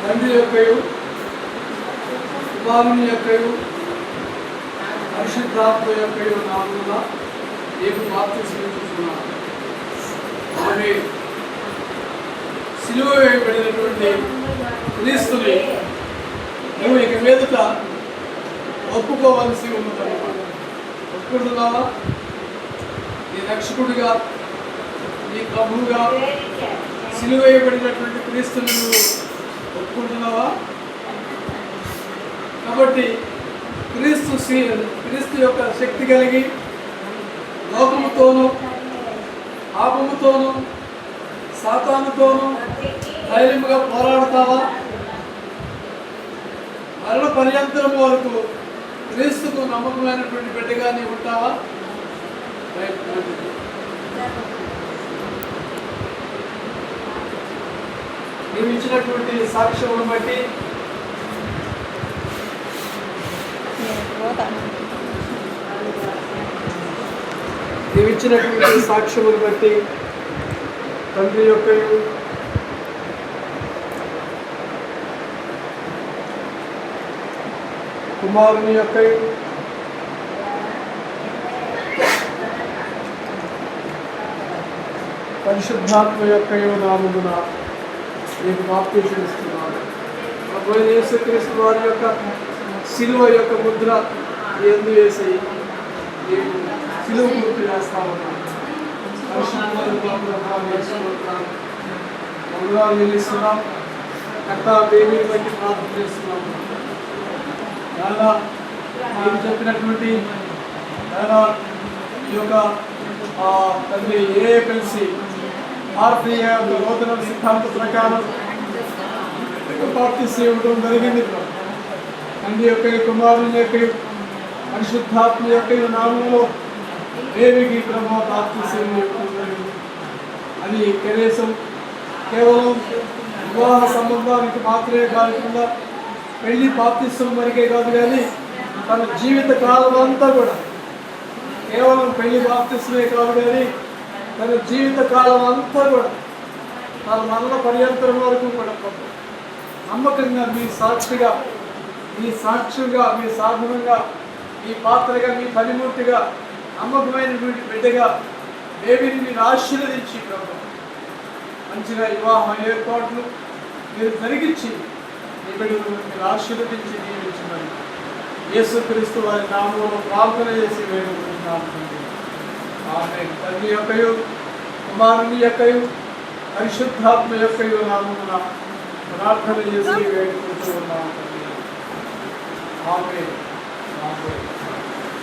తండ్రి యొక్కయు కుమారుని యొక్కయు పరిశుద్ధాత్మ యొక్కయు నామమున నేను బాప్తిస్మం తీసుకున్నాను. ఆమె సిలువ వేయబడినటువంటి క్రీస్తుని నువ్వు ఇక మీదట ఒప్పుకోవలసి ఉన్నదన్నమాట. ఒప్పుకుంటున్నావా? నీ రక్షకుడిగా, నీ ప్రభువుగా సిలువ వేయబడినటువంటి క్రీస్తుని నువ్వు ఒప్పుకుంటున్నావా? కాబట్టి క్రీస్తు యొక్క శక్తి కలిగి లోకముతోనూ పాపముతోనూ సాతానుతోనూ ధైర్యముగా పోరాడతావా? మరణ పర్యంతరం వరకు క్రీస్తుకు నమ్మకమైనటువంటి బిడ్డగా నీవు ఉంటావా? నీవు ఇచ్చినటువంటి సాక్ష్యమును బట్టి తండ్రి యొక్కయు కుమారుని యొక్కయు పరిశుద్ధాత్మ యొక్కయు నామమున నీకు బాప్తిస్మం ఇస్తున్నాను. ప్రభువైన యేసుక్రీస్తు వారి యొక్క సిలువ యొక్క ముద్ర ఎందు వేసి నేను సిలువ గుర్తు వేస్తా ఉన్నాను. మంగళాలు నిలుస్తున్నాం. కర్త బేబీని బట్టి ప్రార్థన చేస్తున్నాము. దాదా మీరు చెప్పినటువంటి దాదా ఈ యొక్క తండ్రి ఏఎపిఎల్సి భారతీయ నూతన సిద్ధాంత ప్రకారం బాప్తిస్మం ఇవ్వడం జరిగింది. తండ్రి యొక్క కుమారుని యొక్క పరిశుద్ధాత్మ యొక్క నామంలో దేవికి బ్రహ్మ బాప్తిస్మం ఇవ్వడం జరిగింది. అది కేవలం వివాహ సంబంధానికి మాత్రమే కాకుండా పెళ్లి బాప్తిస్మం వరకే కాదు, కానీ తన జీవిత కాలం అంతా కూడా కేవలం పెళ్లి బాప్తిస్మే కాదు, కానీ తన జీవిత కాలం అంతా కూడా తన మరణ పర్యంతరం వరకు కూడా నమ్మకంగా మీ సాక్షిగా, మీ సాక్ష్యంగా, మీ సాధనంగా, మీ పాత్రగా, మీ పనిముట్టుగా, నమ్మకమైనటువంటి బిడ్డగా బేబీని మీరు ఆశీర్వదించి మంచిగా వివాహ ఏర్పాట్లు మీరు జరిగించి మీ బిడ్డను మీరు ఆశీర్వదించి నియమించమని యేసుక్రీస్తు వారి నామములో ప్రార్థన చేసి వేడుకుంటున్నాము. ఆమేన్. తండ్రి యొక్కయు కుమారుని యొక్కయు పరిశుద్ధాత్మ యొక్కయు నామమున ప్రార్థన చేసి వేడుకుంటూ ఉన్నాము. ఆమేన్. ఆమేన్.